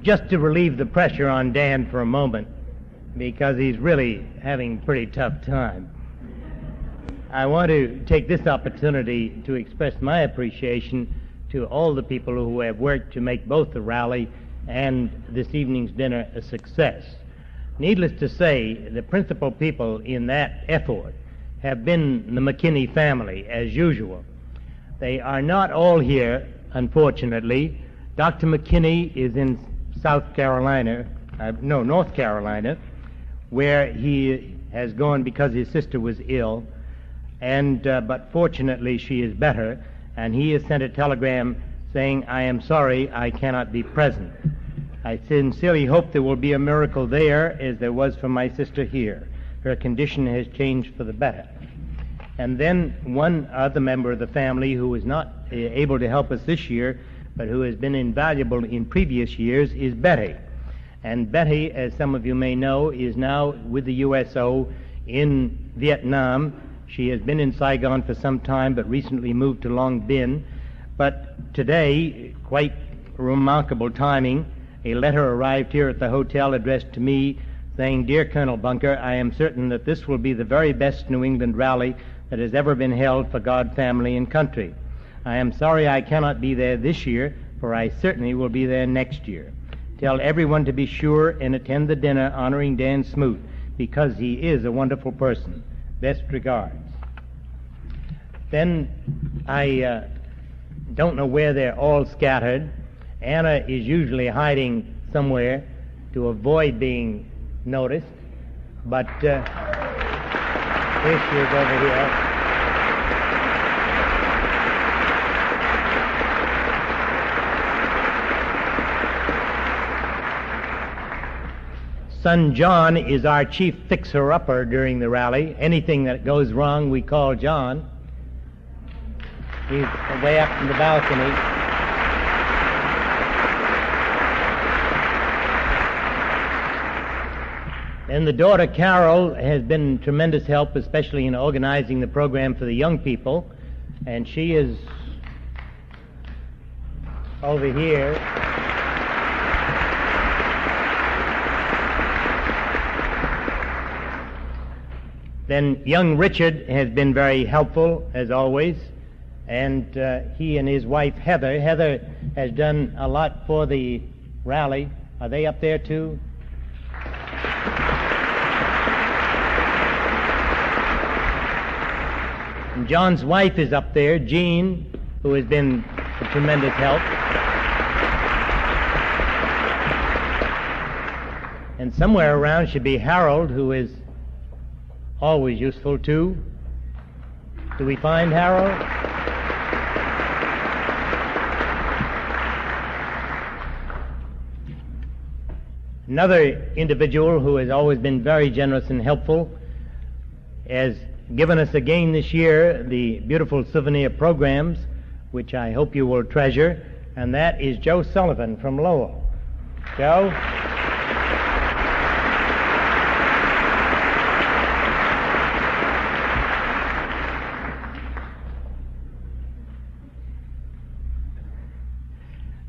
just to relieve the pressure on Dan for a moment, because he's really having a pretty tough time, I want to take this opportunity to express my appreciation to all the people who have worked to make both the rally and this evening's dinner a success. Needless to say, the principal people in that effort have been the McKiney family, as usual. They are not all here, unfortunately. Dr. McKiney is in North Carolina, where he has gone because his sister was ill, and but fortunately she is better, and he has sent a telegram saying, "I am sorry, I cannot be present." I sincerely hope there will be a miracle there, as there was for my sister here. Her condition has changed for the better. And then one other member of the family who was not able to help us this year, but who has been invaluable in previous years, is Betty. And Betty, as some of you may know, is now with the USO in Vietnam. She has been in Saigon for some time, but recently moved to Long Binh. But today, quite remarkable timing, a letter arrived here at the hotel addressed to me saying, "Dear Colonel Bunker, I am certain that this will be the very best New England rally that has ever been held for God, family, and country. I am sorry I cannot be there this year, for I certainly will be there next year. Tell everyone to be sure and attend the dinner honoring Dan Smoot, because he is a wonderful person. Best regards." Then I don't know where they're all scattered. Anna is usually hiding somewhere to avoid being noticed, but here she is over here. Son John is our chief fixer-upper during the rally. Anything that goes wrong, we call John. He's way up in the balcony. And the daughter, Carol, has been tremendous help, especially in organizing the program for the young people. And she is over here. Then young Richard has been very helpful, as always. And he and his wife, Heather. Heather has done a lot for the rally. Are they up there, too? And John's wife is up there, Jean, who has been a tremendous help. And somewhere around should be Harold, who is always useful, too. Do we find Harold? Another individual who has always been very generous and helpful has given us again this year the beautiful souvenir programs, which I hope you will treasure, and that is Joe Sullivan from Lowell. Joe?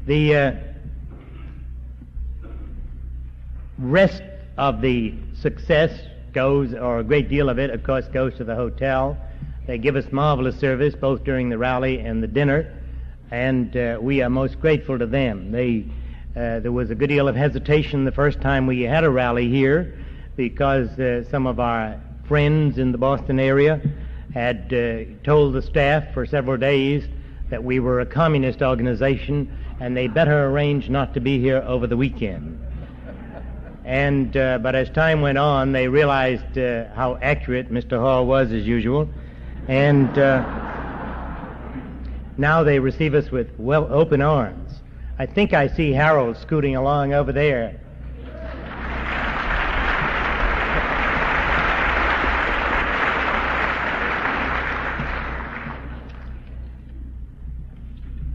The rest of the success goes, or a great deal of it, of course, goes to the hotel. They give us marvelous service both during the rally and the dinner, and we are most grateful to them. There was a good deal of hesitation the first time we had a rally here because some of our friends in the Boston area had told the staff for several days that we were a communist organization and they better arrange not to be here over the weekend. And but as time went on, they realized how accurate Mr. Hall was, as usual, and now they receive us with open arms. I think I see Harold scooting along over there.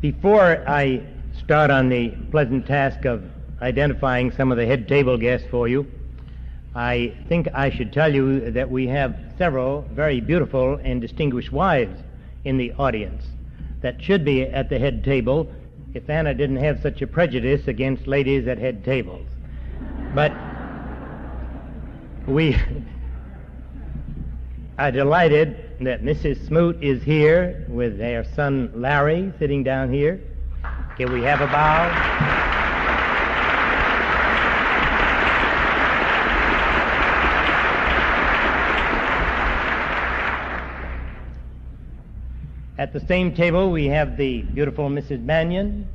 Before I start on the pleasant task of identifying some of the head table guests for you, I think I should tell you that we have several very beautiful and distinguished wives in the audience that should be at the head table, if Anna didn't have such a prejudice against ladies at head tables. But we are delighted that Mrs. Smoot is here with their son Larry sitting down here. Can we have a bow? At the same table, we have the beautiful Mrs. Mannion.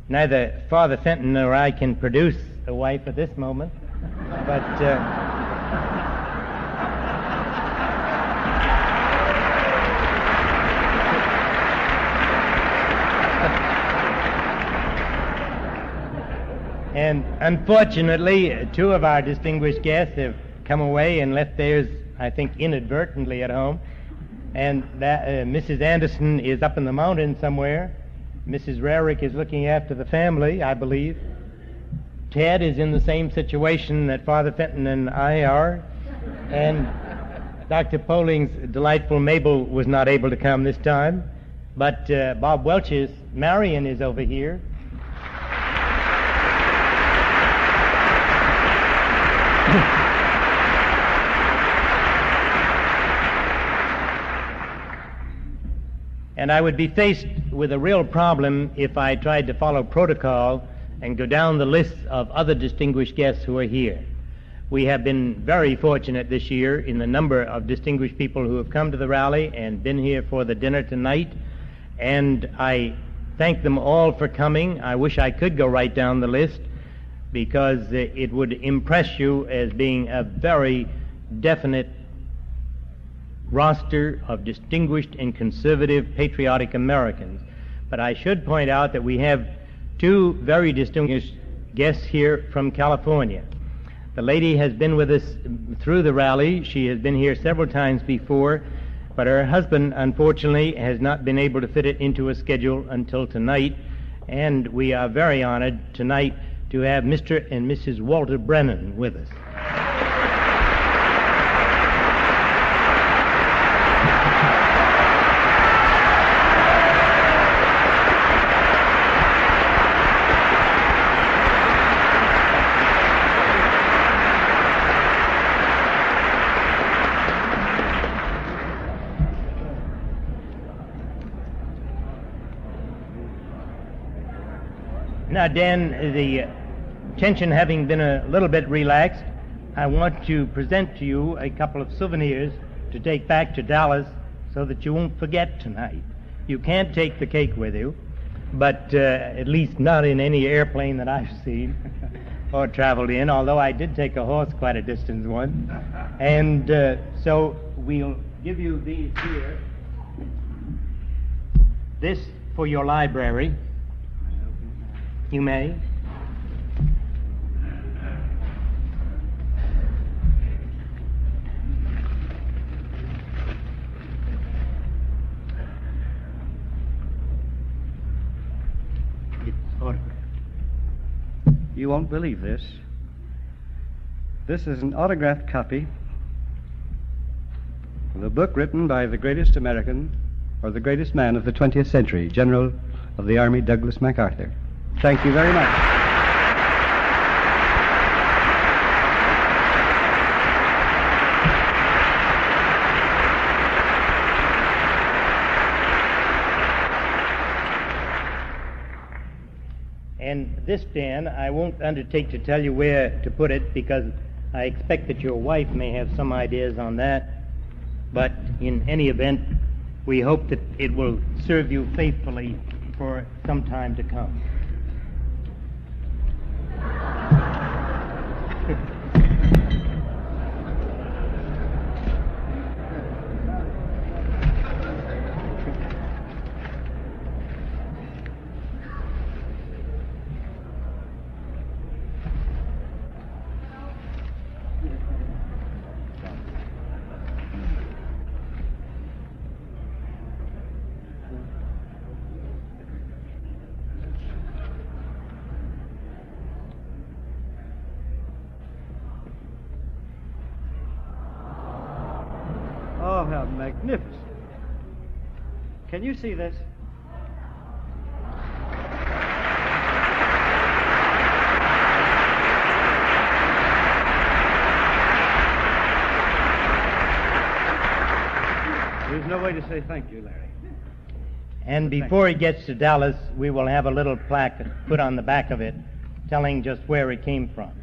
Neither Father Fenton nor I can produce a wife at this moment, but and unfortunately, two of our distinguished guests have come away and left theirs, I think, inadvertently at home. And that Mrs. Anderson is up in the mountains somewhere. Mrs. Rarick is looking after the family, I believe. Ted is in the same situation that Father Fenton and I are. And Dr. Poling's delightful Mabel was not able to come this time. But Bob Welch's Marion is over here. And I would be faced with a real problem if I tried to follow protocol and go down the list of other distinguished guests who are here. We have been very fortunate this year in the number of distinguished people who have come to the rally and been here for the dinner tonight, and I thank them all for coming. I wish I could go right down the list because it would impress you as being a very definite roster of distinguished and conservative patriotic Americans. But I should point out that we have two very distinguished guests here from California. The lady has been with us through the rally. She has been here several times before, but her husband, unfortunately, has not been able to fit it into a schedule until tonight, and we are very honored tonight to have Mr. and Mrs. Walter Brennan with us. Now, Dan, the tension having been a little bit relaxed, I want to present to you a couple of souvenirs to take back to Dallas so that you won't forget tonight. You can't take the cake with you, but at least not in any airplane that I've seen or traveled in, although I did take a horse quite a distance once. And so we'll give you these here. This for your library. You may. It's autographed. You won't believe this. This is an autographed copy of a book written by the greatest American, or the greatest man of the 20th century, General of the Army Douglas MacArthur. Thank you very much. And this, Dan, I won't undertake to tell you where to put it because I expect that your wife may have some ideas on that. But in any event, we hope that it will serve you faithfully for some time to come. How magnificent. Can you see this? There's no way to say thank you, Larry. And before he gets to Dallas, we will have a little plaque put on the back of it telling just where it came from.